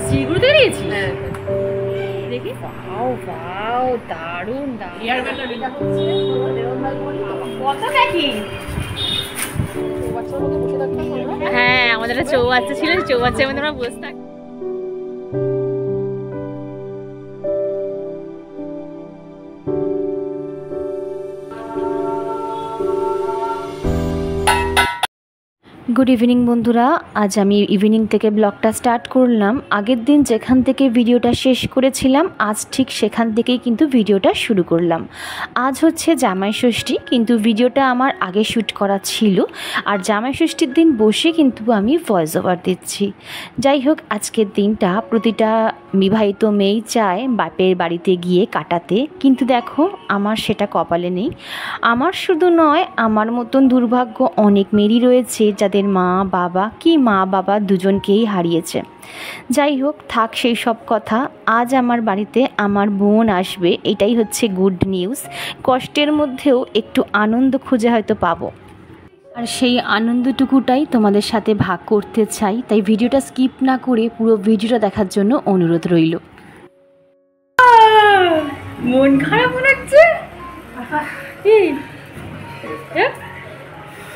শিলিগুড়ি থেকে নিয়েছি। দেখি, বাও বাও, দারুণ দারুণ। কত প্যাকিং। হ্যাঁ, আমাদের একটা চৌবাচ্চা ছিল, চৌবাচ্চার মধ্যে আমরা বসে থাকি। গুড ইভিনিং বন্ধুরা, আজ আমি ইভিনিং থেকে ব্লগটা স্টার্ট করলাম। আগের দিন যেখান থেকে ভিডিওটা শেষ করেছিলাম আজ ঠিক সেখান থেকেই কিন্তু ভিডিওটা শুরু করলাম। আজ হচ্ছে জামাই ষষ্ঠী, কিন্তু ভিডিওটা আমার আগে শ্যুট করা ছিল, আর জামাই ষষ্ঠীর দিন বসে কিন্তু আমি ভয়েস ওভার দিচ্ছি। যাই হোক, আজকের দিনটা প্রতিটা বিবাহিত মেয়েই চায় বাপের বাড়িতে গিয়ে কাটাতে, কিন্তু দেখো আমার সেটা কপালে নেই। আমার শুধু নয়, আমার মতন দুর্ভাগ্য অনেক মেয়েরই রয়েছে যাদের মা বাবা দুজনকেই হারিয়েছে। যাই হোক, থাক সেই সব কথা। আজ আমার বাড়িতে আমার বোন আসবে, এটাই হচ্ছে গুড নিউজ। কষ্টের মধ্যেও একটু আনন্দ খুঁজে হয়তো পাবো, আর সেই আনন্দটুকুটাই তোমাদের সাথে ভাগ করতে চাই। তাই ভিডিওটা স্কিপ না করে পুরো ভিডিওটা দেখার জন্য অনুরোধ রইল। মন খারাপ মনে হচ্ছে।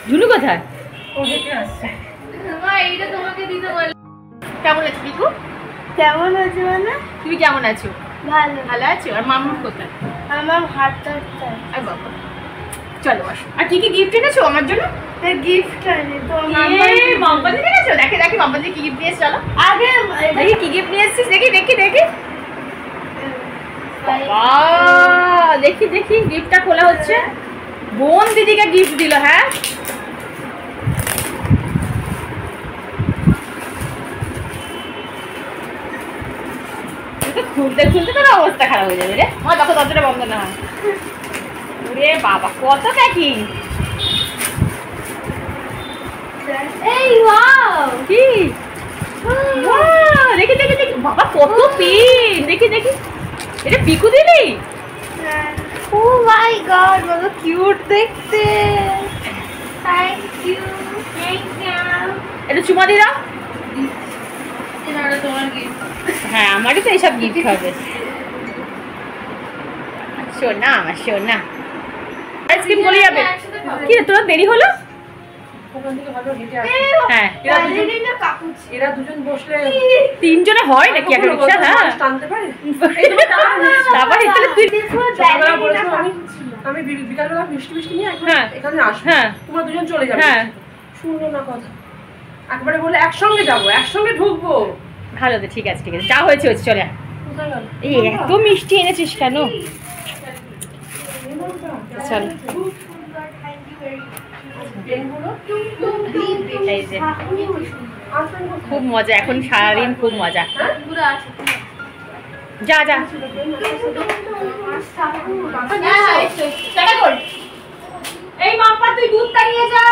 ঝুনু কোথায়? কেমন আছো বিকু? কেমন আছো মানে? তুমি কেমন আছো? ভালো। ভালো আছো? আর মামুর কোথায়? আমার হাতটা আর বাবা, চলো আসো। আর কি কি গিফট এনেছো আমার জন্য? গিফট আনি তো মাম্পা দিয়ে এনেছো? দেখে দেখি মাম্পা দিয়ে কি গিফট নিয়ে চলো। আগে দেখি কি গিফট নিয়ে এসেছিস, দেখি দেখি দেখি। দেখি দেখি গিফটটা খোলা হচ্ছে। বোন দিদিকে গিফট দিল। হ্যাঁ, খুলতে খুলতে তোর অবস্থা খারাপ হয়ে যাবে রে। আমার দেখো দরজাটা বন্ধ না হয়। ওরে বাবা, কত প্যাকিং। এই ওয়াও, কি দেখি দেখি দেখি, বাবা কত পেন। দেখি দেখি, এটা পিকু দিলি? ও মাই গড, কত কিউট দেখতে। Thank you. এটা চুমা দিয়ে দাও। এটা তোমার গিফট। হ্যাঁ, আমারই তো এইসব গিফট হবে। সোনা আমার সোনা। আইসক্রিম গলে যাবে। কি রে, তোর দেরি হলো? হ্যাঁ, এরা দুজন বসলে তিনজনে হয় নাকি একটা রিকশা? হ্যাঁ, টানতে পারে। তারপরে আমি বিকালবেলা মিষ্টি মিষ্টি নিয়ে হ্যাঁ এখানে আসবো। হ্যাঁ, তোমরা দুজন চলে যাবে। হ্যাঁ, শুনলো না কথা, একবারে বলে একসঙ্গে যাবো, একসঙ্গে ঢুকবো। ভালো তো, ঠিক আছে ঠিক আছে, যা হয়েছে হয়েছে, চলে আয়। এই এত মিষ্টি এনেছিস কেন? চল, এই যে খুব মজা, এখন সারাদিন খুব মজা। যা যা, এই মাম্পা তুই দুধটা নিয়ে যা।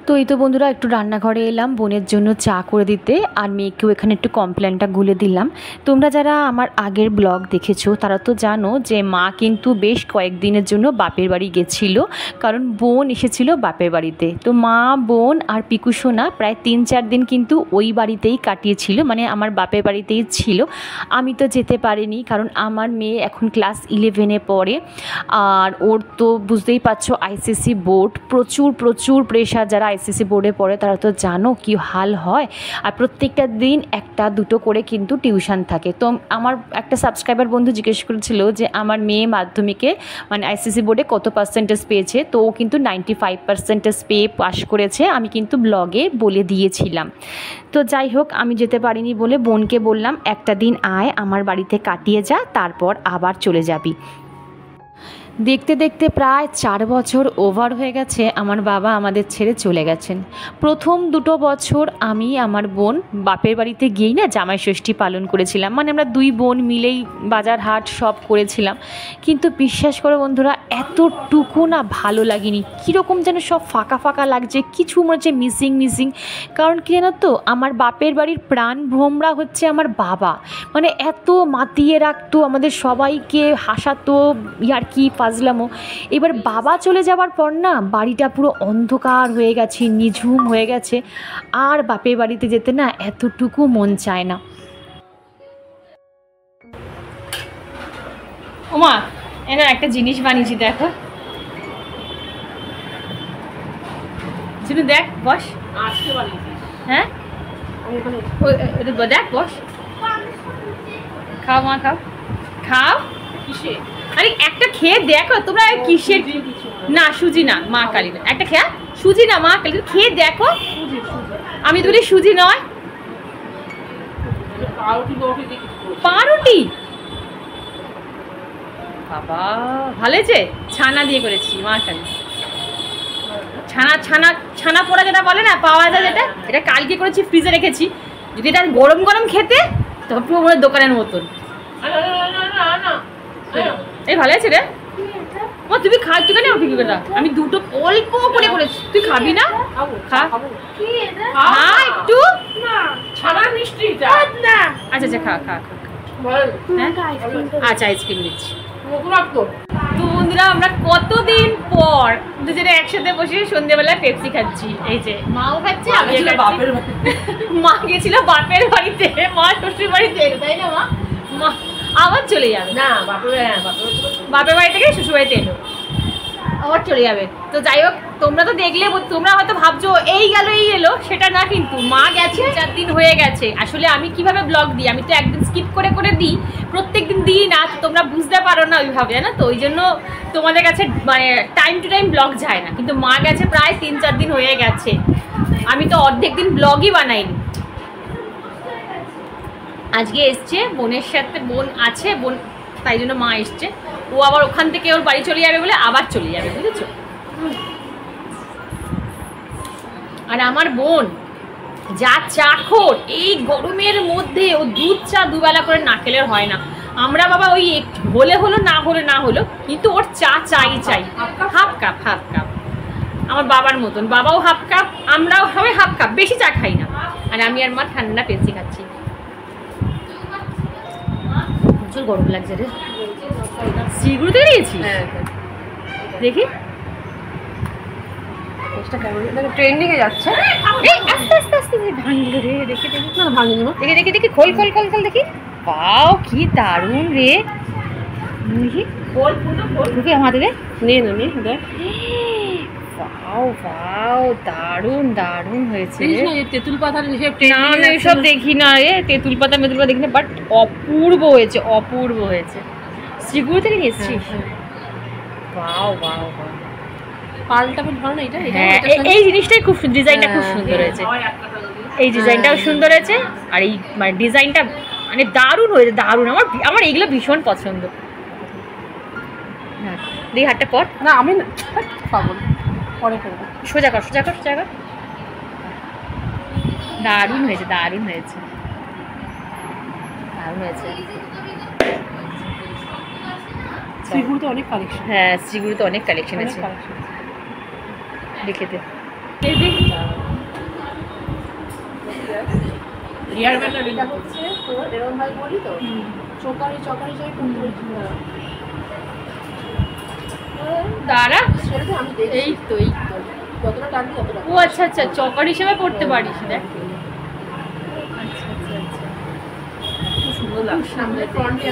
তো এই তো বন্ধুরা, একটু রান্নাঘরে এলাম বোনের জন্য চা করে দিতে, আর মেয়েকেও এখানে একটু কমপ্লেনটা গুলে দিলাম। তোমরা যারা আমার আগের ব্লগ দেখেছো তারা তো জানো যে মা কিন্তু বেশ কয়েকদিনের জন্য বাপের বাড়ি গেছিলো, কারণ বোন এসেছিলো বাপের বাড়িতে। তো মা, বোন আর পিকু সোনা প্রায় 3-4 দিন কিন্তু ওই বাড়িতেই কাটিয়েছিল, মানে আমার বাপের বাড়িতেই ছিল। আমি তো যেতে পারিনি, কারণ আমার মেয়ে এখন ক্লাস 11-এ পড়ে, আর ওর তো বুঝতেই পারছো আইসিএসসি বোর্ড, প্রচুর প্রচুর প্রেশার। যারা আইসিএসসি বোর্ডে পড়ে তারা তো জানো কি হাল হয়, আর প্রত্যেকটা দিন 1-2 করে কিন্তু টিউশন থাকে। তো আমার একটা সাবস্ক্রাইবার বন্ধু জিজ্ঞেস করেছিল যে আমার মেয়ে মাধ্যমিকে মানে আইসিএসসি বোর্ডে কত পার্সেন্টেজ পেয়েছে, তো ও কিন্তু 95% পেয়ে পাশ করেছে। আমি কিন্তু ব্লগে বলে দিয়েছিলাম। তো যাই হোক, আমি যেতে পারিনি বলে বোনকে বললাম একটা দিন আয় আমার বাড়িতে কাটিয়ে যা, তারপর আবার চলে যাবি। দেখতে দেখতে প্রায় 4 বছর ওভার হয়ে গেছে আমার বাবা আমাদের ছেড়ে চলে গেছেন। প্রথম 2 বছর আমি আমার বোন বাপের বাড়িতে গিয়েই না জামাই ষষ্ঠী পালন করেছিলাম, মানে আমরা 2 বোন মিলেই বাজার হাট সব করেছিলাম। কিন্তু বিশ্বাস করো বন্ধুরা, এতটুকু না ভালো লাগেনি, কীরকম যেন সব ফাঁকা ফাঁকা লাগছে, কিছু মনে হচ্ছে মিসিং মিসিং। কারণ কি জানো তো, আমার বাপের বাড়ির প্রাণ ভ্রমরা হচ্ছে আমার বাবা, মানে এত মাতিয়ে রাখতো আমাদের সবাইকে, হাসাতো, ইয়ার্কি ফাজলামো। এবার বাবা চলে যাওয়ার পর না বাড়িটা পুরো অন্ধকার হয়ে গেছে, নিঝুম হয়ে গেছে, আর বাপের বাড়িতে যেতে না এতটুকু মন চায় না। ওমা এনা একটা জিনিস বানিয়েছি দেখো, শুধু দেখ বস। আজকে বানিয়েছিস? হ্যাঁ দেখ বস, খাও মা খাও খাও। কিসে? আরে একটা খেয়ে দেখো তোমরা কিসের, না সুজি না মা কালী না, একটা খেয়ে সুজি না মা কালী, খেয়ে দেখো। আমি তো বলি সুজি নয়, পাউরুটি। বাবা ভালো হয়েছে, ছানা দিয়ে করেছি মা কালী। ছানা ছানা ছানা পোড়া যেটা বলে না পাওয়া যায়, যেটা এটা কালকে করেছি, ফ্রিজে রেখেছি। যদি এটা গরম গরম খেতে তখন পুরো মনে দোকানের মতন। এই ভালো আছে রে মা, তুমি খা, তুই কেন আমাকে কি করে দাও? আমি দুটো অল্প করে করেছি, তুই খাবি না? খা খা একটু, ছানা মিষ্টি আচ্ছা আচ্ছা খা খা খা। আচ্ছা আইসক্রিম দিচ্ছি। তো বন্ধুরা আমরা কতদিন পর দুজনে একসাথে বসে সন্ধ্যেবেলায় পেপসি খাচ্ছি। এই যে মাও খাচ্ছে, আমি মা গেছিল বাপের বাড়িতে, মা শ্বশুর বাড়িতে, তাই না মা? মা আবার চলে যাবে না বাপের বাড়ি থেকে শ্বশুর বাড়িতে এলো, আবার চলে যাবে। তো যাই হোক, তোমরা তো দেখলে, তোমরা হয়তো ভাবছো এই গেল এই এলো, সেটা না, কিন্তু মা গেছে 4 দিন হয়ে গেছে। আসলে আমি কিভাবে ব্লগ দিই, আমি তো একদিন স্কিপ করে করে দিই, প্রত্যেক দিন দিই না, তোমরা বুঝতে পারো না ওইভাবে, জানো তো, ওই জন্য তোমাদের কাছে মানে টাইম টু টাইম ব্লগ যায় না। কিন্তু মা গেছে প্রায় 3-4 দিন হয়ে গেছে, আমি তো অর্ধেক দিন ব্লগই বানাইনি। আজকে এসছে বোনের সাথে, বোন আছে, বোন তাই জন্য মা এসছে। ও আবার ওখান থেকে ওর বাড়ি চলে যাবে বলে আবার চলে যাবে, বুঝেছো? আর আমার বোন যা চাখর, এই গরমের মধ্যে ও দুধ চা দুবেলা করে না খেলে হয় না। আমরা বাবা ওই হলে হলো, না হলে না হলো, কিন্তু ওর চা চাই চাই, হাফ কাপ হাফ কাপ। আমার বাবার মতন, বাবাও হাফ কাপ, আমরাও সবাই হাফ কাপ, বেশি চা খাই না। আর আমি আর মা ঠান্ডা পেপসি খাচ্ছি। প্রচুর গরম লাগছে রে, সিগুড়িতে নিয়েছি দেখি ট্রেন্ডিং এ যাচ্ছে। আস্তে আস্তে আস্তে ভাঙলো রে, দেখি দেখি না ভাঙিনি মা, দেখি দেখি দেখি, খোল খোল খোল খোল দেখি। বাও কি দারুণ রে, দেখি খোল পুরো খোল, ঢুকে আমাদের রে, নে না নে দেখ। বাও বাও দারুণ দারুণ হয়েছে রে। তেঁতুল পাতার না আমি এসব দেখি না রে, তেঁতুল পাতা মেতুল পাতা দেখি না, বাট অপূর্ব হয়েছে, অপূর্ব হয়েছে। শ্রীগুরু থেকে নিয়ে এসেছিস? বাও বাও বাও, পালটা খুব ভালো না এটা। হ্যাঁ এই জিনিসটাই খুব, ডিজাইনটা খুব সুন্দর হয়েছে, এই ডিজাইনটাও সুন্দর হয়েছে, আর এই মানে ডিজাইনটা মানে দারুণ হয়েছে, দারুণ। আমার এইগুলো ভীষণ পছন্দ। হ্যাঁ দেখি হাতটা কর, না আমি খাবো না, পরে করবো। সোজা কর সোজা কর সোজা কর। দারুণ হয়েছে, দারুণ হয়েছে, দারুণ হয়েছে। শ্রীগুরুতে অনেক কালেকশন। হ্যাঁ শ্রীগুরুতে অনেক কালেকশন আছে, দেখে দে। রিয়ার বেলা রিলা হচ্ছে তো এরকম ভাই বলি তো, চকারি চকারি যাই কোনটা দাঁড়া, আমি দেখি। এই তো এই তো, যতটা টানছি ততটা। ও আচ্ছা আচ্ছা, চকার হিসেবে পড়তে পারিস, দেখ। আচ্ছা আচ্ছা আচ্ছা, খুব সুন্দর লাগছে। সামনে ফ্রন্টে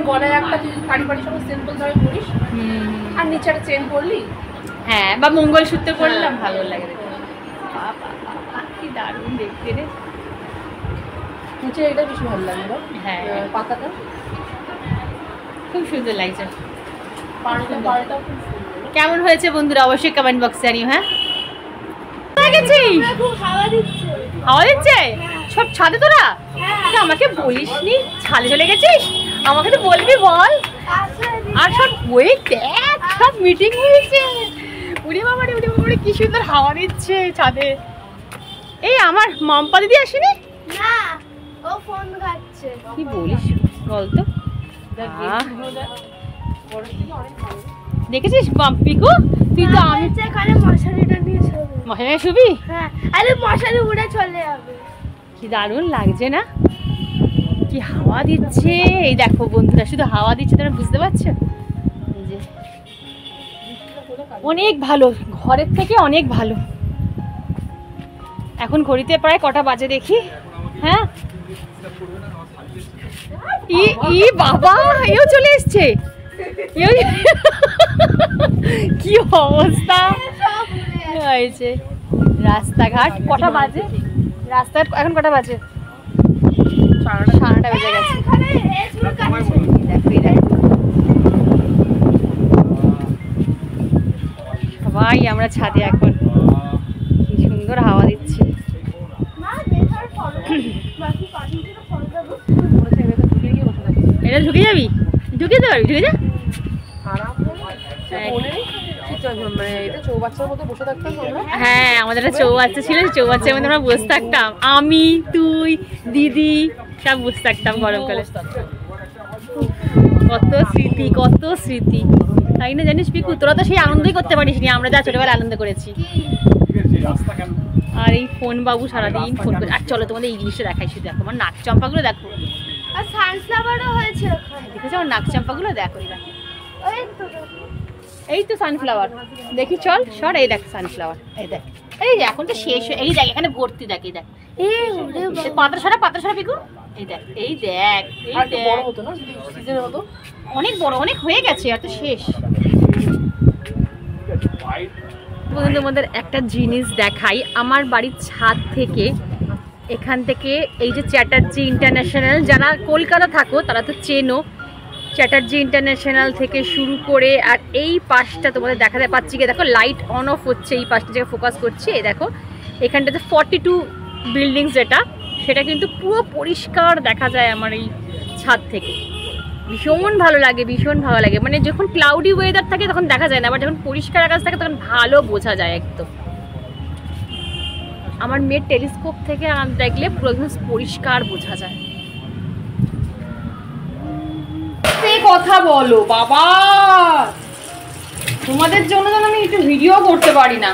গলায় একটা শাড়ি পাড়ি সব সিম্পল ধরে পরিস, আর নিচে একটা চেন পরলি, হ্যাঁ, বা মঙ্গলসূত্র পরলাম, ভালো লাগে দেখতে। কি দারুণ দেখতে রে, নিচে এটা বেশি ভালো লাগে। হ্যাঁ পাতাটা খুব সুন্দর লাগছে। পাড়টা খুব সুন্দর। কেমন হয়েছে বন্ধুরা অবশ্যই কমেন্ট বক্সে জানিও। হ্যাঁ গেছিস, হাওয়া দিচ্ছে। হাওয়া দিচ্ছে সব ছাদে, তোরা তুই আমাকে বলিসনি ছাদে চলে গেছিস, আমাকে তো বলবি বল। আর সব ওই দেখ সব মিটিং হয়েছে, উড়ে বাবারে উড়ে বাবারে কি সুন্দর হাওয়া দিচ্ছে ছাদে। এই আমার মাম্পা দিদি আসেনি? না, ও ফোন ঘাটছে। কি বলিস বলতো? দেখেছিস পিকু, তুই তো আমি এখানে মশারিটা নিয়ে শোবে। মশারি শুবি? হ্যাঁ, আরে মশারি উড়ে চলে যাবে। কি দারুণ লাগছে না, কি কি হাওয়া দিচ্ছে, এই দেখো বন্ধুরা, শুধু হাওয়া দিচ্ছে, তোমরা বুঝতে পারছো? এই যে অনেক ভালো, ঘরের থেকে অনেক ভালো। এখন ঘড়িতে প্রায় কটা বাজে দেখি। হ্যাঁ, ই বাবা, এও চলে এসছে। কি অবস্থা হয়েছে। রাস্তাঘাট কটা বাজে? রাস্তাঘাট এখন কটা বাজে? 9:30 বেজে গেছে। সবাই আমরা ছাদে এখন, কি সুন্দর হাওয়া দিচ্ছে। এটা ঢুকে যাবি? ঢুকে যেতে পারবি? ঢুকে যা। হ্যাঁ, আমাদের একটা চৌবাচ্চা ছিল, চৌবাচ্চার মধ্যে আমরা বসে থাকতাম, আমি, তুই, দিদি সব বসে থাকতাম গরমকালে। কত স্মৃতি, কত স্মৃতি, তাই না? জানিস পিকু, তোরা তো সেই আনন্দই করতে পারিস নি, আমরা যা ছোটবেলায় আনন্দ করেছি। আর এই ফোন বাবু সারাদিন ফোন করে। আর চলো তোমাদের এই জিনিসটা দেখাই, শুধু দেখো আমার নাক চম্পাগুলো দেখো। আর সানফ্লাওয়ারও হয়েছে ওখানে, দেখেছো আমার নাক চম্পাগুলো? দেখো এই তো সানফ্লাওয়ার, দেখি চল সর, এই দেখ সানফ্লাওয়ার, এই দেখ, এই যে এখন তো শেষ, এই দেখ এখানে ভর্তি, দেখ এই দেখ, পাতা সরা পিকু, এই দেখ, এই দেখ, এই দেখ, অনেক বড়, অনেক হয়ে গেছে, আর তো শেষ। তোমাদের একটা জিনিস দেখাই, আমার বাড়ির ছাদ থেকে, এখান থেকে এই যে চ্যাটার্জি ইন্টারন্যাশনাল, যারা কলকাতা থাকো তারা তো চেনো, চ্যাটার্জি ইন্টারন্যাশনাল থেকে শুরু করে, আর এই পাশটা তোমাদের দেখাতে পাচ্ছি কি, দেখো লাইট অন অফ হচ্ছে, এই পাশটা যেটা ফোকাস করছি, এই দেখো এখানটাতে 42 বিল্ডিংস, যেটা সেটা কিন্তু পুরো পরিষ্কার দেখা যায় আমার এই ছাদ থেকে। ভীষণ ভালো লাগে, ভীষণ ভালো লাগে, মানে যখন ক্লাউডি ওয়েদার থাকে তখন দেখা যায় না, আবার যখন পরিষ্কার আকাশ থাকে তখন ভালো বোঝা যায় একদম। আমার মেয়ের টেলিস্কোপ থেকে দেখলে পুরো একদম পরিষ্কার বোঝা যায়। কথা বলো বাবা, তোমাদের জন্য তো আমি একটু ভিডিও করতে পারি না।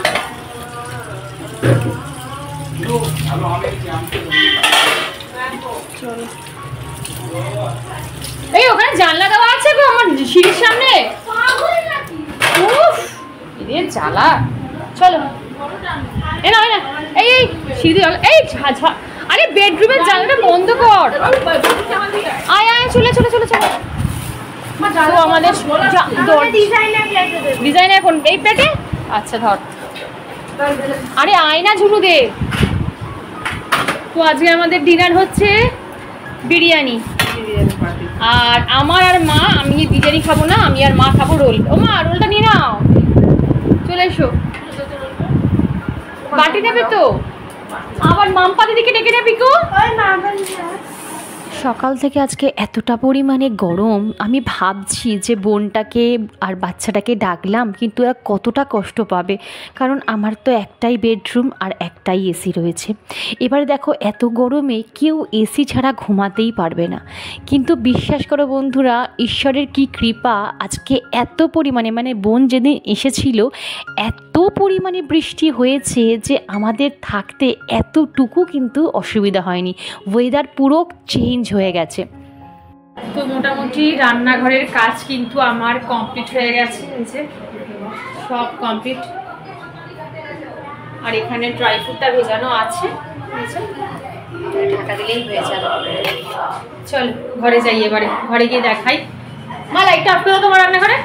এই ওখানে জানলা দেওয়া আছে গো আমার সিঁড়ির সামনে, জ্বালা। চলো না এই সিঁড়ি, এই আরে বেডরুমের জানলাটা বন্ধ কর। আয় আয়, চলে চলে চলে চলে। তো আমাদের ডিজাইনার কোন এই প্লেটে? আচ্ছা ধর, আরে আয়না ঝুলু দে। তো আজকে আমাদের ডিনার হচ্ছে বিরিয়ানি, আর আমার আর মা, আমি বিরিয়ানি খাবো না, আমি আর মা খাবো রোল। ও মা, রোলটা নিয়ে নাও, চলে এসো। বাটি নেবে তো? আবার মাম্পা দিদিকে ডেকে নেবি গো। সকাল থেকে আজকে এতটা পরিমাণে গরম, আমি ভাবছি যে বোনটাকে আর বাচ্চাটাকে ডাকলাম, কিন্তু এরা কতটা কষ্ট পাবে, কারণ আমার তো একটাই বেডরুম আর একটাই এসি রয়েছে। এবারে দেখো এত গরমে কেউ এসি ছাড়া ঘুমাতেই পারবে না, কিন্তু বিশ্বাস করো বন্ধুরা, ঈশ্বরের কি কৃপা, আজকে এত পরিমাণে, মানে বোন যেদিন এসেছিল এত পরিমাণে বৃষ্টি হয়েছে যে আমাদের থাকতে এতটুকু কিন্তু অসুবিধা হয়নি, ওয়েদার পুরো চেঞ্জ হয়ে গেছে। তো মোটামুটি রান্নাঘরের কাজ কিন্তু আমার কমপ্লিট হয়ে গেছে, সব কমপ্লিট। আর এখানে ড্রাই ফ্রুটটা ভেজানো আছে, ঢাকা দিলেই হয়ে যাবে। চল ঘরে যাই, এবারে ঘরে গিয়ে দেখাই। মা লাইটটা অফ করে দাও তোমার রান্নাঘরে।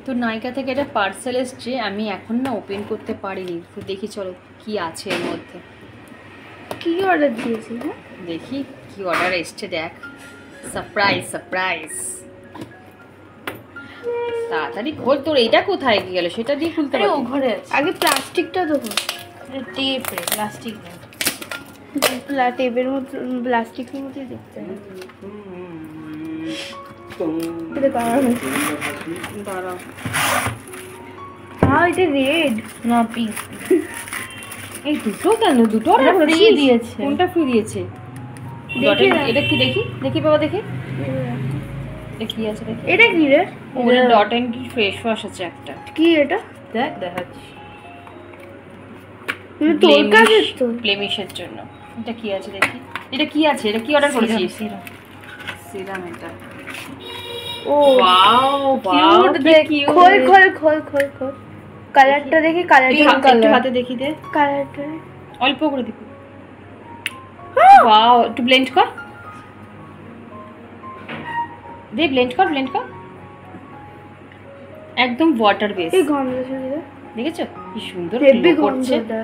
তো নাইকা থেকে একটা পার্সেল এসছে, আমি এখন না ওপেন করতে পারিনি, তো দেখি চলো কি আছে এর মধ্যে। কি অর্ডার দিয়েছি? দেখি কি অর্ডার এসছে, দেখ। সারপ্রাইজ সারপ্রাইজ, তাড়াতাড়ি খোল। তোর এইটা কোথায় গেল সেটা দিয়ে খুলতে পারবি? ও ঘরে আছে। আগে প্লাস্টিকটা দেখো, টেপ রে, প্লাস্টিক না, টেপের মতো, প্লাস্টিকের মতো দেখতে হয়। দাঁড়াও, হ্যাঁ এটা রেড না পিঙ্ক। এই দুটো কেন? দুটো ফ্রি দিয়েছে। কোনটা ফ্রি দিয়েছে? এটা কি দেখি, দেখি বাবা দেখি, এটা কি আছে দেখি। এটা কি রে? ওটা ডট এন্ড কি ফেস ওয়াশ আছে একটা। কি এটা? দেখ দেখাচ্ছি, তোর কাছে তো ব্লেমিশের জন্য। এটা কি আছে দেখি, এটা কি আছে, এটা কি অর্ডার করেছিস? সিরাম এটা। ও ওয়াও কিউট দেখ, খোল খোল খোল খোল খোল, কালারটা দেখি, কালারটা একটু হাতে দেখি দে, কালারটা অল্প করে দিবি। ওয়াও, একটু ব্লেন্ড কর দে, ব্লেন্ড কর ব্লেন্ড কর, একদম ওয়াটার বেস। এই গন্ধ শুনে দেখেছো কি সুন্দর হেভি glow করছে, গন্ধটা,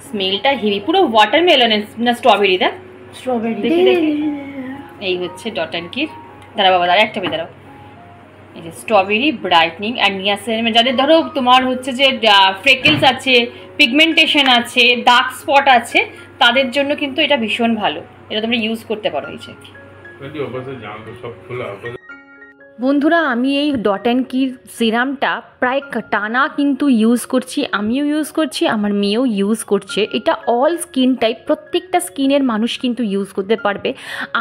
স্মেলটা হেভি, পুরো ওয়াটারমেলনের না স্ট্রবেরি দেখ, স্ট্রবেরি দেখি দেখি। এই হচ্ছে ডট অ্যান্ড কির, দাঁড়া বাবা দাঁড়া, একটা দাঁড়াও। এই যে স্ট্রবেরি ব্রাইটনিং অ্যান্ড নিয়াসিনামাইড, যাদের ধরো তোমার হচ্ছে যে ফ্রেকেলস আছে, পিগমেন্টেশন আছে, ডার্ক স্পট আছে, তাদের জন্য কিন্তু এটা ভীষণ ভালো, এটা তোমরা ইউজ করতে পারো। এই যে বন্ধুরা, আমি এই ডট অ্যান্ড কির সিরামটা প্রায় টানা কিন্তু ইউজ করছি, আমিও ইউজ করছি, আমার মেয়েও ইউজ করছে। এটা অল স্কিন টাইপ, প্রত্যেকটা স্কিনের মানুষ কিন্তু ইউজ করতে পারবে।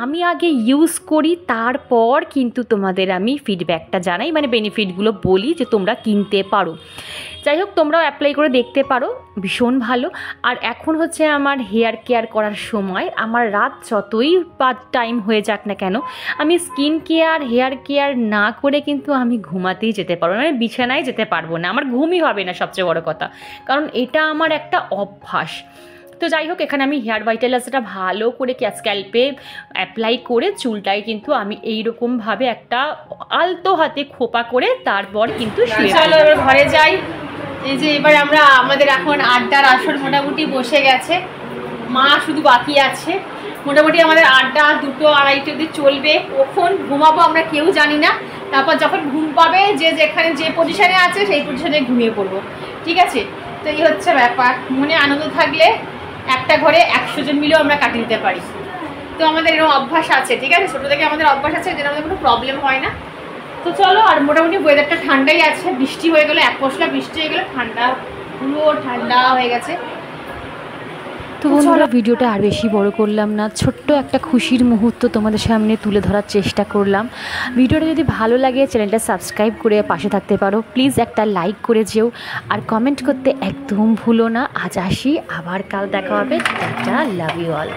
আমি আগে ইউজ করি, তারপর কিন্তু তোমাদের আমি ফিডব্যাকটা জানাই, মানে বেনিফিটগুলো বলি যে তোমরা কিনতে পারো। যাই হোক, তোমরাও অ্যাপ্লাই করে দেখতে পারো, ভীষণ ভালো। আর এখন হচ্ছে আমার হেয়ার কেয়ার করার সময়, আমার রাত যতই টাইম হয়ে যাক না কেন, আমি স্কিন কেয়ার হেয়ার কেয়ার না করে কিন্তু আমি ঘুমাতেই যেতে পারবো, মানে বিছানায় যেতে পারবো না, আমার ঘুমই হবে না সবচেয়ে বড় কথা, কারণ এটা আমার একটা অভ্যাস। তো যাই হোক, এখানে আমি হেয়ার ভাইটালাইজারটা ভালো করে স্ক্যাল্পে অ্যাপ্লাই করে চুলটায় কিন্তু আমি এইরকমভাবে একটা আলতো হাতে খোপা করে তারপর কিন্তু চলো এবার ঘরে যাই। এই যে এবার আমরা, আমাদের এখন আড্ডার আসর মোটামুটি বসে গেছে, মা শুধু বাকি আছে। মোটামুটি আমাদের আড্ডা 2-2:30 অবধি চলবে, কখন ঘুমাবো আমরা কেউ জানি না। তারপর যখন ঘুম পাবে, যে যেখানে যে পজিশনে আছে সেই পজিশনে ঘুমিয়ে পড়বো, ঠিক আছে? তো এই হচ্ছে ব্যাপার, মনে আনন্দ থাকলে একটা ঘরে 100 জন মিলেও আমরা কাটিয়ে দিতে পারি। তো আমাদের এরকম অভ্যাস আছে, ঠিক আছে, ছোটো থেকে আমাদের অভ্যাস আছে, যেন আমাদের কোনো প্রবলেম হয় না। তো চলো, আর মোটামুটি ওয়েদারটা ঠান্ডাই আছে, বৃষ্টি হয়ে গেলো, এক পশলা বৃষ্টি হয়ে গেলো, ঠান্ডা পুরো ঠান্ডা হয়ে গেছে। তো বন্ধুরা, ভিডিওটা আর বেশি বড় করলাম না, ছোট্ট একটা খুশির মুহূর্ত তোমাদের সামনে তুলে ধরার চেষ্টা করলাম। ভিডিওটা যদি ভালো লাগে চ্যানেলটা সাবস্ক্রাইব করে পাশে থাকতে পারো, প্লিজ একটা লাইক করে যেও, আর কমেন্ট করতে একদম ভুলো না। আজ আসি, আবার কাল দেখা হবে, টাটা, লাভ ইউ অল।